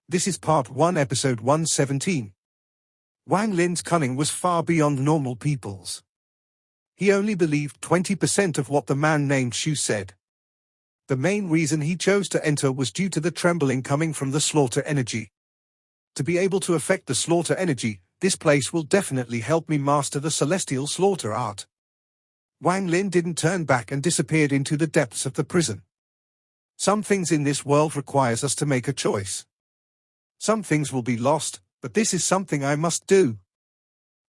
This is Part 1, Episode 117. Wang Lin's cunning was far beyond normal people's. He only believed 20% of what the man named Shu said. The main reason he chose to enter was due to the trembling coming from the slaughter energy. To be able to affect the slaughter energy, this place will definitely help me master the celestial slaughter art. Wang Lin didn't turn back and disappeared into the depths of the prison. Some things in this world requires us to make a choice. Some things will be lost, but this is something I must do.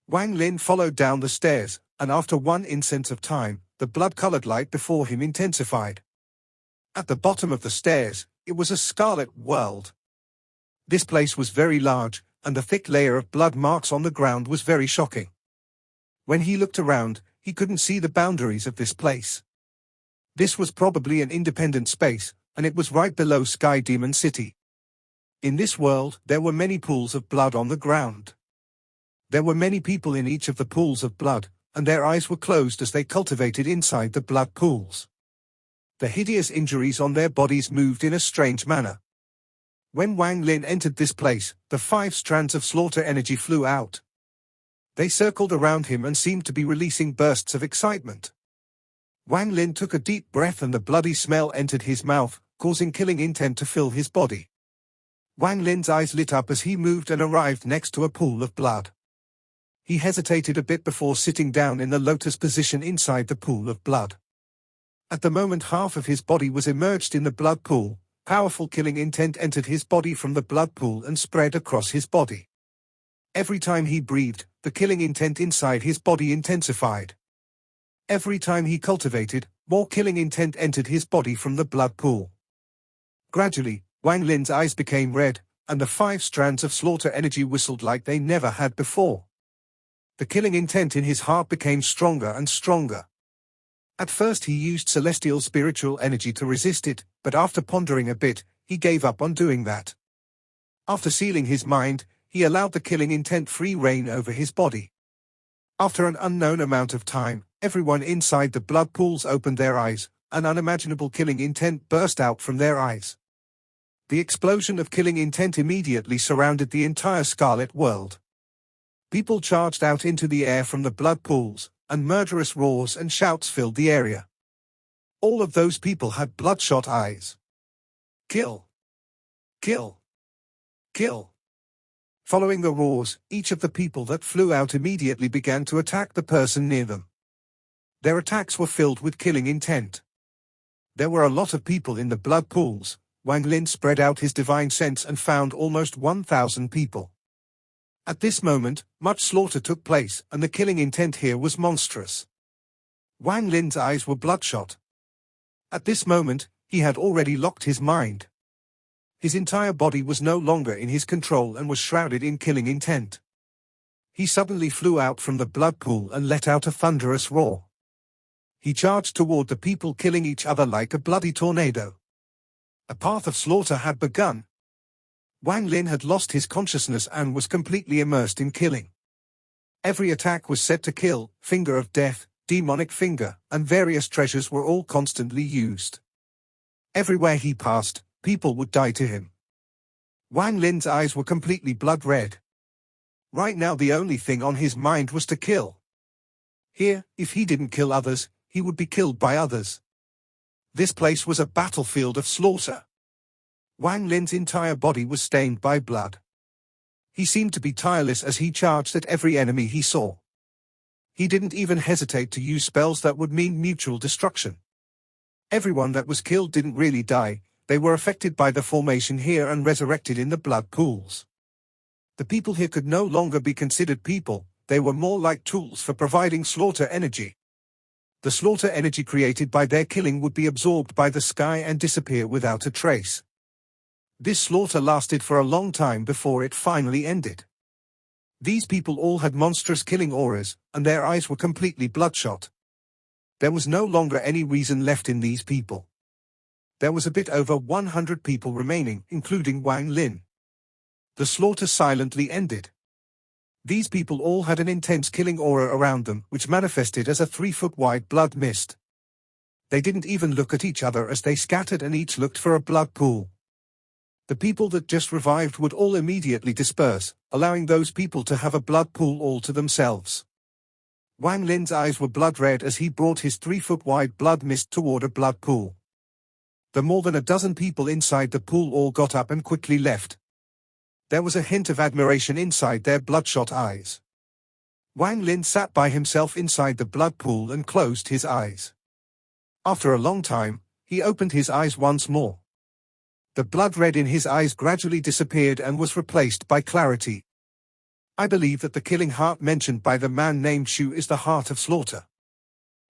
Wang Lin followed down the stairs, and after one instant of time, the blood-colored light before him intensified. At the bottom of the stairs, it was a scarlet world. This place was very large, and the thick layer of blood marks on the ground was very shocking. When he looked around, he couldn't see the boundaries of this place. This was probably an independent space, and it was right below Sky Demon City. In this world, there were many pools of blood on the ground. There were many people in each of the pools of blood, and their eyes were closed as they cultivated inside the blood pools. The hideous injuries on their bodies moved in a strange manner. When Wang Lin entered this place, the 5 strands of slaughter energy flew out. They circled around him and seemed to be releasing bursts of excitement. Wang Lin took a deep breath and the bloody smell entered his mouth, causing killing intent to fill his body. Wang Lin's eyes lit up as he moved and arrived next to a pool of blood. He hesitated a bit before sitting down in the lotus position inside the pool of blood. At the moment half of his body was immersed in the blood pool, powerful killing intent entered his body from the blood pool and spread across his body. Every time he breathed, the killing intent inside his body intensified. Every time he cultivated, more killing intent entered his body from the blood pool. Gradually, Wang Lin's eyes became red, and the 5 strands of slaughter energy whistled like they never had before. The killing intent in his heart became stronger and stronger. At first he used celestial spiritual energy to resist it, but after pondering a bit, he gave up on doing that. After sealing his mind, he allowed the killing intent free reign over his body. After an unknown amount of time, everyone inside the blood pools opened their eyes, an unimaginable killing intent burst out from their eyes. The explosion of killing intent immediately surrounded the entire Scarlet World. People charged out into the air from the blood pools, and murderous roars and shouts filled the area. All of those people had bloodshot eyes. Kill! Kill! Kill! Following the roars, each of the people that flew out immediately began to attack the person near them. Their attacks were filled with killing intent. There were a lot of people in the blood pools. Wang Lin spread out his divine sense and found almost 1,000 people. At this moment, much slaughter took place, and the killing intent here was monstrous. Wang Lin's eyes were bloodshot. At this moment, he had already locked his mind. His entire body was no longer in his control and was shrouded in killing intent. He suddenly flew out from the blood pool and let out a thunderous roar. He charged toward the people, killing each other like a bloody tornado. A path of slaughter had begun. Wang Lin had lost his consciousness and was completely immersed in killing. Every attack was set to kill, finger of death, demonic finger, and various treasures were all constantly used. Everywhere he passed, people would die to him. Wang Lin's eyes were completely blood red. Right now the only thing on his mind was to kill. Here, if he didn't kill others, he would be killed by others. This place was a battlefield of slaughter. Wang Lin's entire body was stained by blood. He seemed to be tireless as he charged at every enemy he saw. He didn't even hesitate to use spells that would mean mutual destruction. Everyone that was killed didn't really die, they were affected by the formation here and resurrected in the blood pools. The people here could no longer be considered people, they were more like tools for providing slaughter energy. The slaughter energy created by their killing would be absorbed by the sky and disappear without a trace. This slaughter lasted for a long time before it finally ended. These people all had monstrous killing auras, and their eyes were completely bloodshot. There was no longer any reason left in these people. There was a bit over 100 people remaining, including Wang Lin. The slaughter silently ended. These people all had an intense killing aura around them, which manifested as a 3-foot-wide blood mist. They didn't even look at each other as they scattered and each looked for a blood pool. The people that just revived would all immediately disperse, allowing those people to have a blood pool all to themselves. Wang Lin's eyes were blood red as he brought his 3-foot-wide blood mist toward a blood pool. The more than a dozen people inside the pool all got up and quickly left. There was a hint of admiration inside their bloodshot eyes. Wang Lin sat by himself inside the blood pool and closed his eyes. After a long time, he opened his eyes once more. The blood red in his eyes gradually disappeared and was replaced by clarity. I believe that the killing heart mentioned by the man named Shu is the heart of slaughter.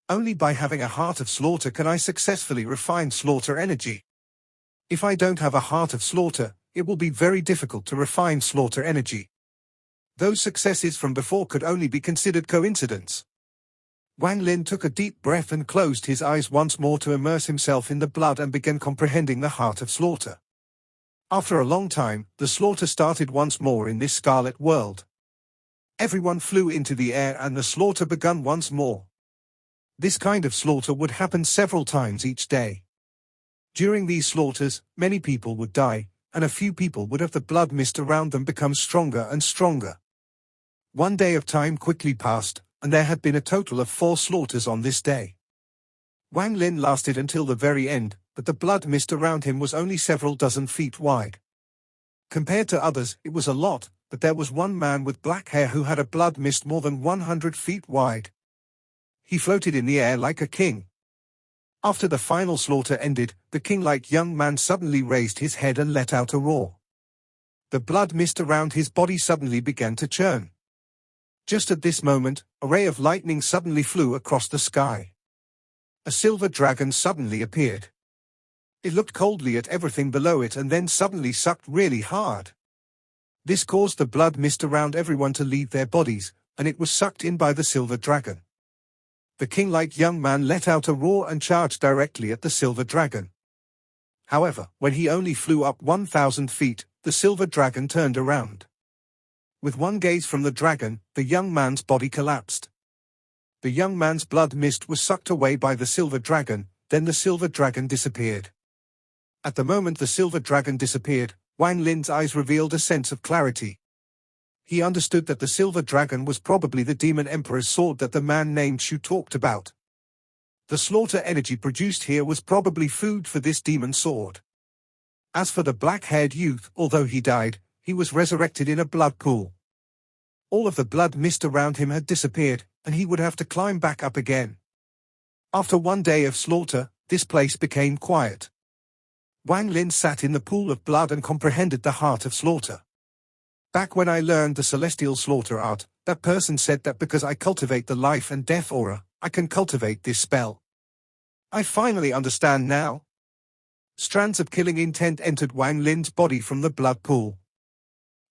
Only by having a heart of slaughter can I successfully refine slaughter energy. If I don't have a heart of slaughter, it will be very difficult to refine slaughter energy. Those successes from before could only be considered coincidence. Wang Lin took a deep breath and closed his eyes once more to immerse himself in the blood and began comprehending the heart of slaughter. After a long time, the slaughter started once more in this scarlet world. Everyone flew into the air and the slaughter began once more. This kind of slaughter would happen several times each day. During these slaughters, many people would die, and a few people would have the blood mist around them become stronger and stronger. One day of time quickly passed, and there had been a total of 4 slaughters on this day. Wang Lin lasted until the very end, but the blood mist around him was only several dozen feet wide. Compared to others, it was a lot, but there was one man with black hair who had a blood mist more than 100 feet wide. He floated in the air like a king. After the final slaughter ended, the king-like young man suddenly raised his head and let out a roar. The blood mist around his body suddenly began to churn. Just at this moment, a ray of lightning suddenly flew across the sky. A silver dragon suddenly appeared. It looked coldly at everything below it and then suddenly sucked really hard. This caused the blood mist around everyone to leave their bodies, and it was sucked in by the silver dragon. The king-like young man let out a roar and charged directly at the silver dragon. However, when he only flew up 1,000 feet, the silver dragon turned around. With one gaze from the dragon, the young man's body collapsed. The young man's blood mist was sucked away by the silver dragon, then the silver dragon disappeared. At the moment the silver dragon disappeared, Wang Lin's eyes revealed a sense of clarity. He understood that the silver dragon was probably the demon emperor's sword that the man named Shu talked about. The slaughter energy produced here was probably food for this demon sword. As for the black-haired youth, although he died, he was resurrected in a blood pool. All of the blood mist around him had disappeared, and he would have to climb back up again. After one day of slaughter, this place became quiet. Wang Lin sat in the pool of blood and comprehended the heart of slaughter. Back when I learned the celestial slaughter art, that person said that because I cultivate the life and death aura, I can cultivate this spell. I finally understand now. Strands of killing intent entered Wang Lin's body from the blood pool.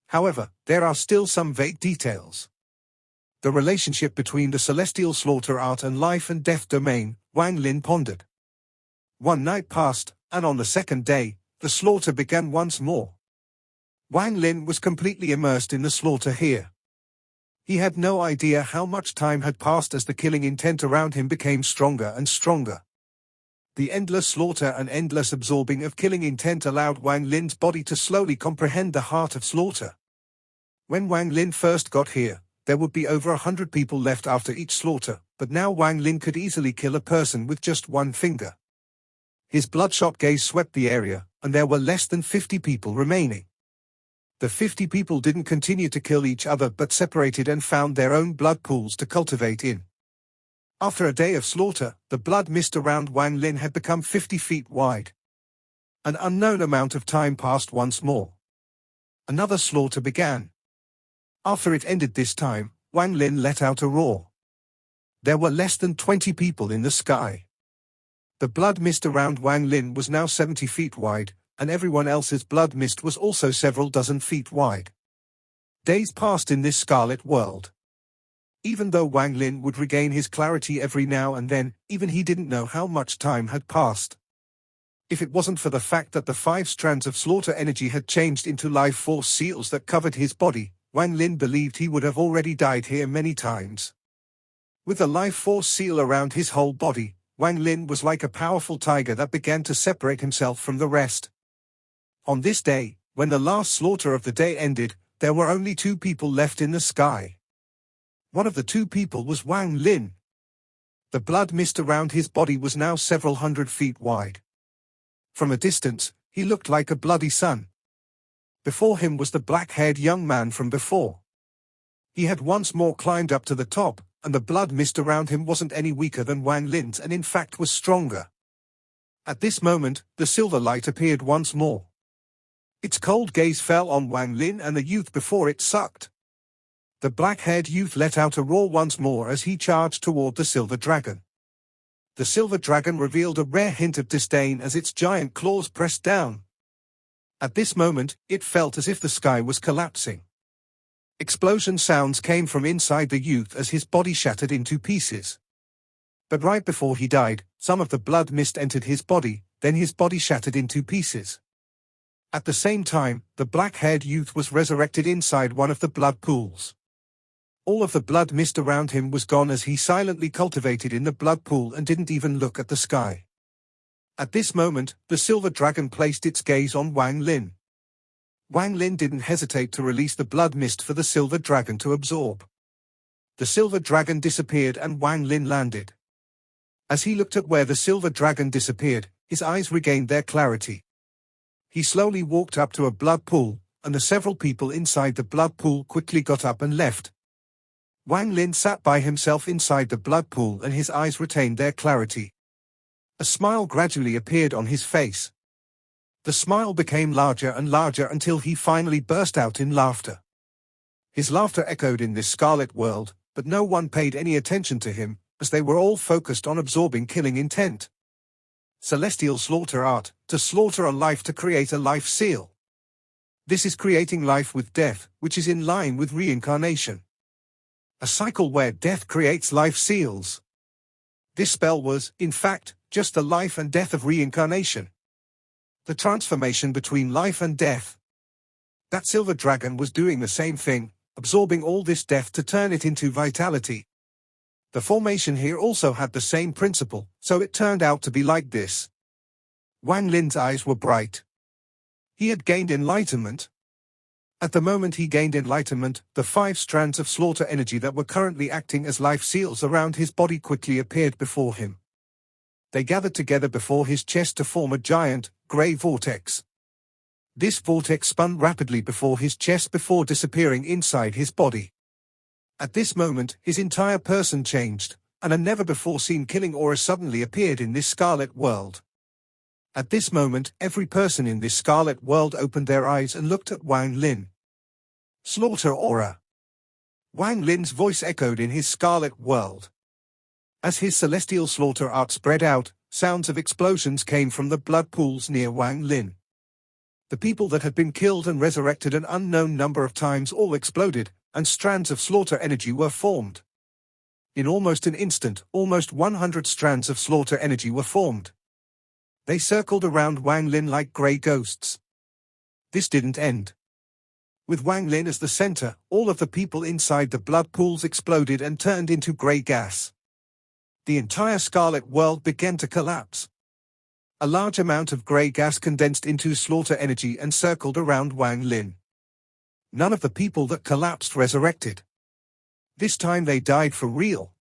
However, there are still some vague details. The relationship between the celestial slaughter art and life and death domain, Wang Lin pondered. One night passed, and on the second day, the slaughter began once more. Wang Lin was completely immersed in the slaughter here. He had no idea how much time had passed as the killing intent around him became stronger and stronger. The endless slaughter and endless absorbing of killing intent allowed Wang Lin's body to slowly comprehend the heart of slaughter. When Wang Lin first got here, there would be over 100 people left after each slaughter, but now Wang Lin could easily kill a person with just one finger. His bloodshot gaze swept the area, and there were less than 50 people remaining. The 50 people didn't continue to kill each other but separated and found their own blood pools to cultivate in. After a day of slaughter, the blood mist around Wang Lin had become 50 feet wide. An unknown amount of time passed once more. Another slaughter began. After it ended this time, Wang Lin let out a roar. There were less than 20 people in the sky. The blood mist around Wang Lin was now 70 feet wide, and everyone else's blood mist was also several dozen feet wide. Days passed in this scarlet world. Even though Wang Lin would regain his clarity every now and then, even he didn't know how much time had passed. If it wasn't for the fact that the 5 strands of slaughter energy had changed into life force seals that covered his body, Wang Lin believed he would have already died here many times. With the life force seal around his whole body, Wang Lin was like a powerful tiger that began to separate himself from the rest. On this day, when the last slaughter of the day ended, there were only 2 people left in the sky. One of the 2 people was Wang Lin. The blood mist around his body was now several hundred feet wide. From a distance, he looked like a bloody sun. Before him was the black-haired young man from before. He had once more climbed up to the top, and the blood mist around him wasn't any weaker than Wang Lin's and in fact was stronger. At this moment, the silver light appeared once more. Its cold gaze fell on Wang Lin and the youth before it sucked. The black-haired youth let out a roar once more as he charged toward the silver dragon. The silver dragon revealed a rare hint of disdain as its giant claws pressed down. At this moment, it felt as if the sky was collapsing. Explosion sounds came from inside the youth as his body shattered into pieces. But right before he died, some of the blood mist entered his body, then his body shattered into pieces. At the same time, the black-haired youth was resurrected inside one of the blood pools. All of the blood mist around him was gone as he silently cultivated in the blood pool and didn't even look at the sky. At this moment, the silver dragon placed its gaze on Wang Lin. Wang Lin didn't hesitate to release the blood mist for the silver dragon to absorb. The silver dragon disappeared and Wang Lin landed. As he looked at where the silver dragon disappeared, his eyes regained their clarity. He slowly walked up to a blood pool, and the several people inside the blood pool quickly got up and left. Wang Lin sat by himself inside the blood pool and his eyes retained their clarity. A smile gradually appeared on his face. The smile became larger and larger until he finally burst out in laughter. His laughter echoed in this scarlet world, but no one paid any attention to him, as they were all focused on absorbing killing intent. Celestial slaughter art, to slaughter a life to create a life seal. This is creating life with death, which is in line with reincarnation. A cycle where death creates life seals. This spell was, in fact, just the life and death of reincarnation. The transformation between life and death. That silver dragon was doing the same thing, absorbing all this death to turn it into vitality. The formation here also had the same principle, so it turned out to be like this. Wang Lin's eyes were bright. He had gained enlightenment. At the moment he gained enlightenment, the 5 strands of slaughter energy that were currently acting as life seals around his body quickly appeared before him. They gathered together before his chest to form a giant, grey vortex. This vortex spun rapidly before his chest before disappearing inside his body. At this moment, his entire person changed, and a never-before-seen killing aura suddenly appeared in this scarlet world. At this moment, every person in this scarlet world opened their eyes and looked at Wang Lin. Slaughter aura. Wang Lin's voice echoed in his scarlet world. As his celestial slaughter art spread out, sounds of explosions came from the blood pools near Wang Lin. The people that had been killed and resurrected an unknown number of times all exploded, and strands of slaughter energy were formed. In almost an instant, almost 100 strands of slaughter energy were formed. They circled around Wang Lin like grey ghosts. This didn't end. With Wang Lin as the center, all of the people inside the blood pools exploded and turned into grey gas. The entire scarlet world began to collapse. A large amount of grey gas condensed into slaughter energy and circled around Wang Lin. None of the people that collapsed resurrected. This time they died for real.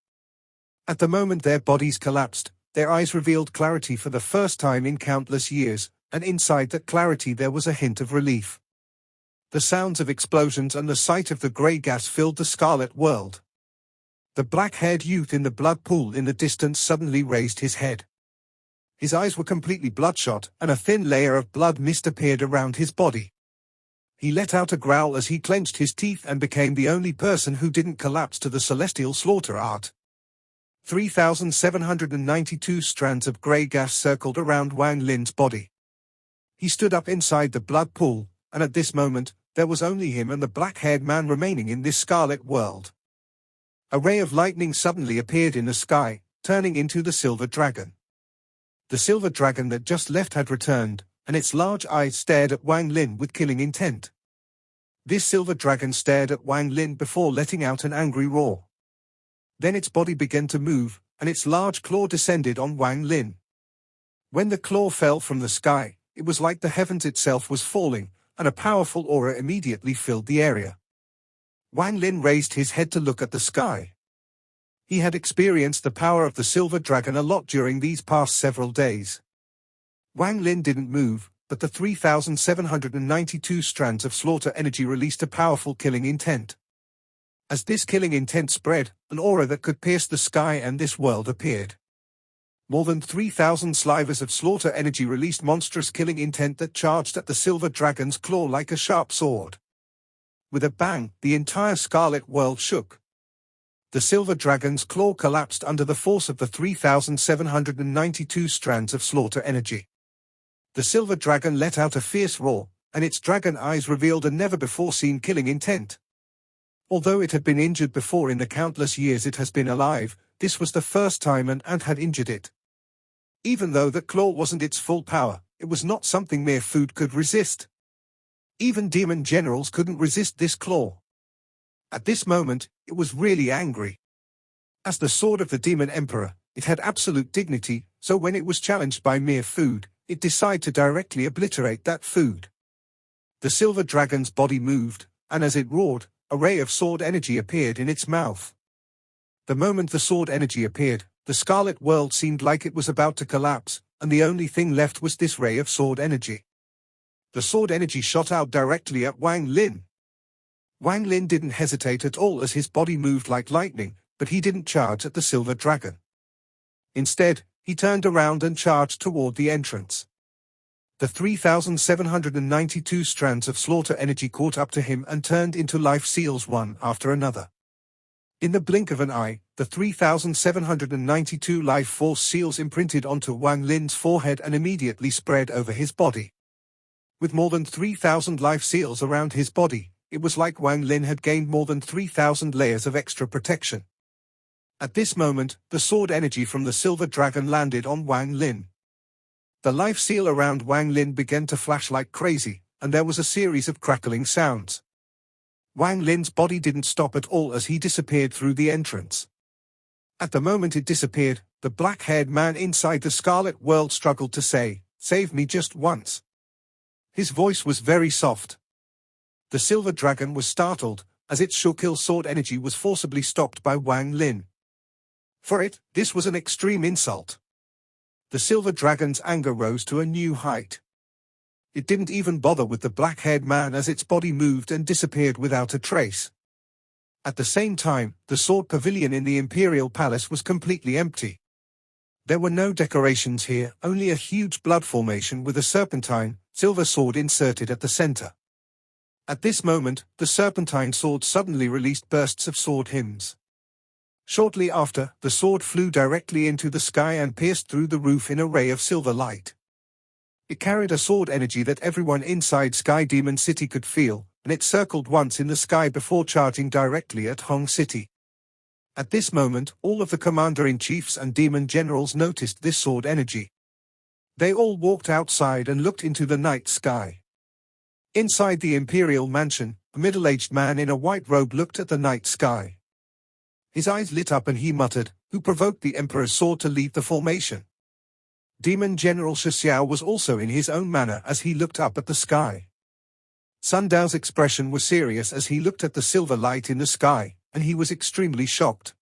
At the moment their bodies collapsed, their eyes revealed clarity for the first time in countless years, and inside that clarity there was a hint of relief. The sounds of explosions and the sight of the grey gas filled the scarlet world. The black-haired youth in the blood pool in the distance suddenly raised his head. His eyes were completely bloodshot, and a thin layer of blood mist appeared around his body. He let out a growl as he clenched his teeth and became the only person who didn't collapse to the celestial slaughter art. 3,792 strands of grey gas circled around Wang Lin's body. He stood up inside the blood pool, and at this moment, there was only him and the black-haired man remaining in this scarlet world. A ray of lightning suddenly appeared in the sky, turning into the silver dragon. The silver dragon that just left had returned, and its large eyes stared at Wang Lin with killing intent. This silver dragon stared at Wang Lin before letting out an angry roar. Then its body began to move, and its large claw descended on Wang Lin. When the claw fell from the sky, it was like the heavens itself was falling, and a powerful aura immediately filled the area. Wang Lin raised his head to look at the sky. He had experienced the power of the silver dragon a lot during these past several days. Wang Lin didn't move, but the 3,792 strands of slaughter energy released a powerful killing intent. As this killing intent spread, an aura that could pierce the sky and this world appeared. More than 3,000 slivers of slaughter energy released monstrous killing intent that charged at the silver dragon's claw like a sharp sword. With a bang, the entire scarlet world shook. The silver dragon's claw collapsed under the force of the 3,792 strands of slaughter energy. The silver dragon let out a fierce roar, and its dragon eyes revealed a never-before-seen killing intent. Although it had been injured before in the countless years it has been alive, this was the first time an ant had injured it. Even though the claw wasn't its full power, it was not something mere food could resist. Even demon generals couldn't resist this claw. At this moment, it was really angry. As the sword of the demon emperor, it had absolute dignity, so when it was challenged by mere food, it decided to directly obliterate that food. The silver dragon's body moved, and as it roared, a ray of sword energy appeared in its mouth. The moment the sword energy appeared, the scarlet world seemed like it was about to collapse, and the only thing left was this ray of sword energy. The sword energy shot out directly at Wang Lin. Wang Lin didn't hesitate at all as his body moved like lightning, but he didn't charge at the silver dragon. Instead, he turned around and charged toward the entrance. The 3,792 strands of slaughter energy caught up to him and turned into life seals one after another. In the blink of an eye, the 3,792 life force seals imprinted onto Wang Lin's forehead and immediately spread over his body. With more than 3,000 life seals around his body, it was like Wang Lin had gained more than 3,000 layers of extra protection. At this moment, the sword energy from the silver dragon landed on Wang Lin. The life seal around Wang Lin began to flash like crazy, and there was a series of crackling sounds. Wang Lin's body didn't stop at all as he disappeared through the entrance. At the moment it disappeared, the black-haired man inside the Scarlet World struggled to say, "Save me just once." His voice was very soft. The silver dragon was startled, as its Shokil sword energy was forcibly stopped by Wang Lin. For it, this was an extreme insult. The silver dragon's anger rose to a new height. It didn't even bother with the black-haired man as its body moved and disappeared without a trace. At the same time, the sword pavilion in the imperial palace was completely empty. There were no decorations here, only a huge blood formation with a serpentine, silver sword inserted at the center. At this moment, the serpentine sword suddenly released bursts of sword hymns. Shortly after, the sword flew directly into the sky and pierced through the roof in a ray of silver light. It carried a sword energy that everyone inside Sky Demon City could feel, and it circled once in the sky before charging directly at Hong City. At this moment, all of the commander-in-chiefs and demon generals noticed this sword energy. They all walked outside and looked into the night sky. Inside the imperial mansion, a middle-aged man in a white robe looked at the night sky. His eyes lit up and he muttered, "Who provoked the Emperor's sword to leave the formation?" Demon General Shixiao was also in his own manner as he looked up at the sky. Sun Dao's expression was serious as he looked at the silver light in the sky, and he was extremely shocked.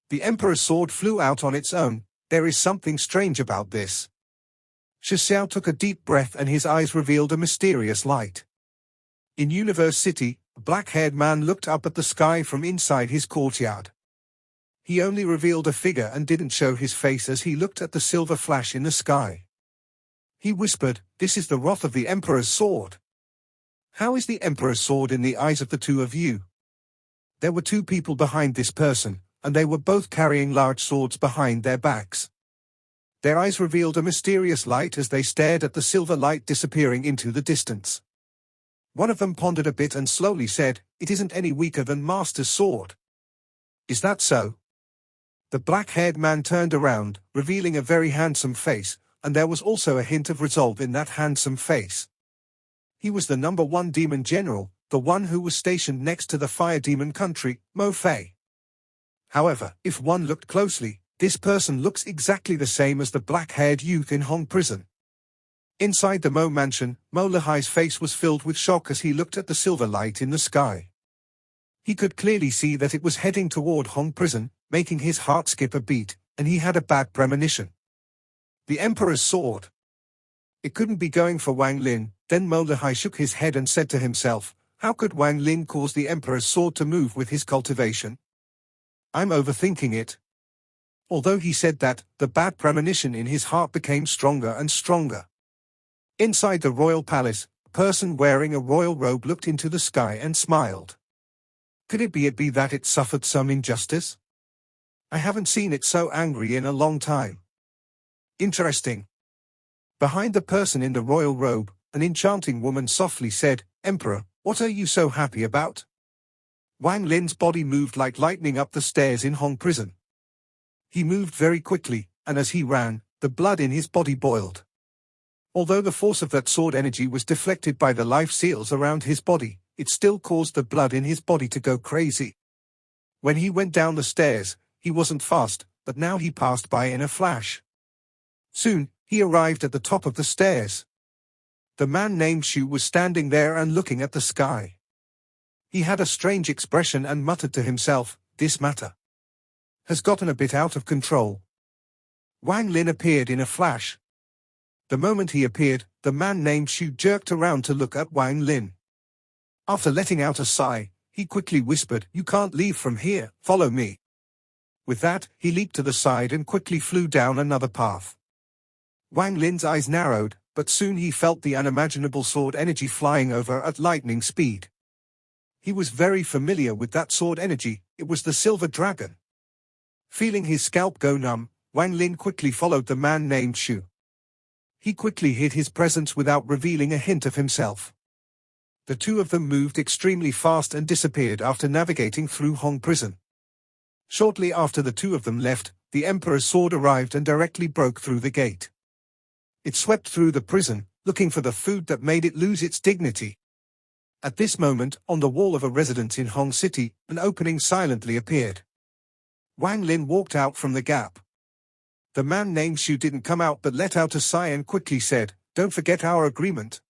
The Emperor's sword flew out on its own. There is something strange about this. Shixiao took a deep breath and his eyes revealed a mysterious light. In Universe City, a black-haired man looked up at the sky from inside his courtyard. He only revealed a figure and didn't show his face as he looked at the silver flash in the sky. He whispered, "This is the wrath of the Emperor's sword." "How is the Emperor's sword in the eyes of the two of you?" There were two people behind this person, and they were both carrying large swords behind their backs. Their eyes revealed a mysterious light as they stared at the silver light disappearing into the distance. One of them pondered a bit and slowly said, "It isn't any weaker than Master's sword." "Is that so?" The black-haired man turned around, revealing a very handsome face, and there was also a hint of resolve in that handsome face. He was the #1 demon general, the one who was stationed next to the fire demon country, Mo Fei. However, if one looked closely, this person looks exactly the same as the black-haired youth in Hong prison. Inside the Mo mansion, Mo Lahai's face was filled with shock as he looked at the silver light in the sky. He could clearly see that it was heading toward Hong Prison, making his heart skip a beat, and he had a bad premonition. The Emperor's sword. It couldn't be going for Wang Lin. Then Mo Lahai shook his head and said to himself, how could Wang Lin cause the Emperor's sword to move with his cultivation? I'm overthinking it. Although he said that, the bad premonition in his heart became stronger and stronger. Inside the royal palace, a person wearing a royal robe looked into the sky and smiled. Could it be that it suffered some injustice? I haven't seen it so angry in a long time. Interesting. Behind the person in the royal robe, an enchanting woman softly said, Emperor, what are you so happy about? Wang Lin's body moved like lightning up the stairs in Hong Prison. He moved very quickly, and as he ran, the blood in his body boiled. Although the force of that sword energy was deflected by the life seals around his body, it still caused the blood in his body to go crazy. When he went down the stairs, he wasn't fast, but now he passed by in a flash. Soon, he arrived at the top of the stairs. The man named Shu was standing there and looking at the sky. He had a strange expression and muttered to himself, this matter has gotten a bit out of control. Wang Lin appeared in a flash. The moment he appeared, the man named Shu jerked around to look at Wang Lin. After letting out a sigh, he quickly whispered, you can't leave from here, follow me. With that, he leaped to the side and quickly flew down another path. Wang Lin's eyes narrowed, but soon he felt the unimaginable sword energy flying over at lightning speed. He was very familiar with that sword energy, it was the silver dragon. Feeling his scalp go numb, Wang Lin quickly followed the man named Shu. He quickly hid his presence without revealing a hint of himself. The two of them moved extremely fast and disappeared after navigating through Hong Prison. Shortly after the two of them left, the Emperor's sword arrived and directly broke through the gate. It swept through the prison, looking for the food that made it lose its dignity. At this moment, on the wall of a residence in Hong City, an opening silently appeared. Wang Lin walked out from the gap. The man named Shu didn't come out but let out a sigh and quickly said, don't forget our agreement.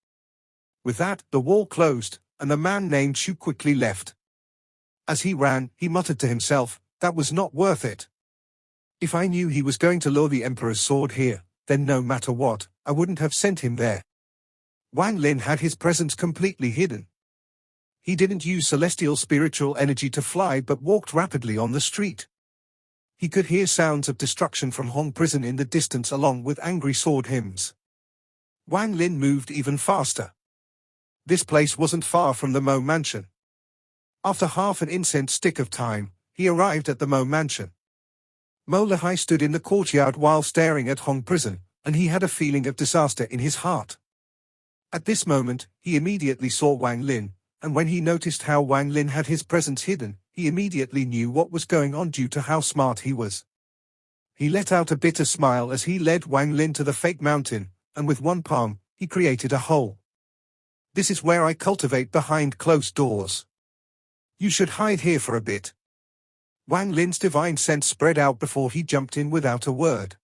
With that, the wall closed, and the man named Shu quickly left. As he ran, he muttered to himself, that was not worth it. If I knew he was going to lure the Emperor's sword here, then no matter what, I wouldn't have sent him there. Wang Lin had his presence completely hidden. He didn't use celestial spiritual energy to fly but walked rapidly on the street. He could hear sounds of destruction from Hong Prison in the distance along with angry sword hymns. Wang Lin moved even faster. This place wasn't far from the Mo mansion. After half an incense stick of time, he arrived at the Mo mansion. Mo Lahai stood in the courtyard while staring at Hong Prison, and he had a feeling of disaster in his heart. At this moment, he immediately saw Wang Lin, and when he noticed how Wang Lin had his presence hidden, he immediately knew what was going on due to how smart he was. He let out a bitter smile as he led Wang Lin to the fake mountain, and with one palm, he created a hole. This is where I cultivate behind closed doors. You should hide here for a bit. Wang Lin's divine sense spread out before he jumped in without a word.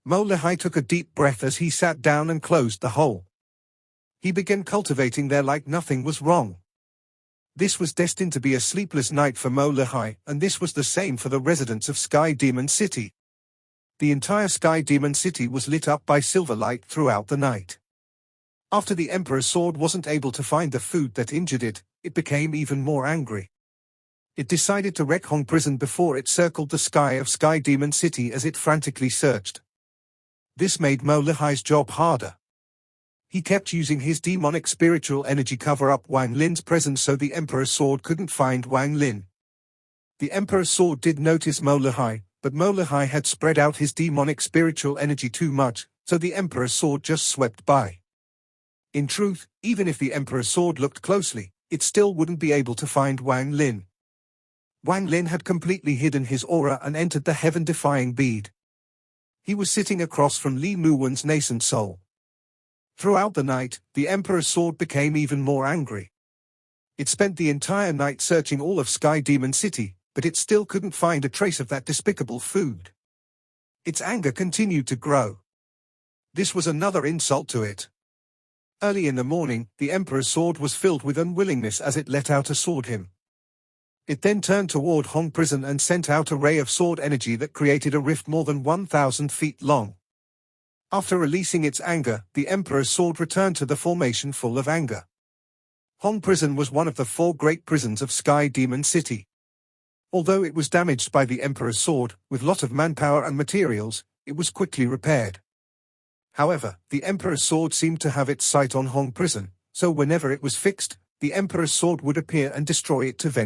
Mo Lahai took a deep breath as he sat down and closed the hole. He began cultivating there like nothing was wrong. This was destined to be a sleepless night for Mo Lahai, and this was the same for the residents of Sky Demon City. The entire Sky Demon City was lit up by silver light throughout the night. After the Emperor's sword wasn't able to find the food that injured it, it became even more angry. It decided to wreck Hong Prison before it circled the sky of Sky Demon City as it frantically searched. This made Mo Lahai's job harder. He kept using his demonic spiritual energy cover up Wang Lin's presence so the Emperor's sword couldn't find Wang Lin. The Emperor's sword did notice Mo Lahai, but Mo Lahai had spread out his demonic spiritual energy too much, so the Emperor's sword just swept by. In truth, even if the Emperor's sword looked closely, it still wouldn't be able to find Wang Lin. Wang Lin had completely hidden his aura and entered the heaven-defying bead. He was sitting across from Li Muwen's nascent soul. Throughout the night, the Emperor's sword became even more angry. It spent the entire night searching all of Sky Demon City, but it still couldn't find a trace of that despicable food. Its anger continued to grow. This was another insult to it. Early in the morning, the Emperor's sword was filled with unwillingness as it let out a sword hymn. It then turned toward Hong Prison and sent out a ray of sword energy that created a rift more than 1,000 feet long. After releasing its anger, the Emperor's sword returned to the formation full of anger. Hong Prison was one of the 4 great prisons of Sky Demon City. Although it was damaged by the Emperor's sword, with lot of manpower and materials, it was quickly repaired. However, the Emperor's sword seemed to have its sight on Hong Prison, so whenever it was fixed, the Emperor's sword would appear and destroy it to vent.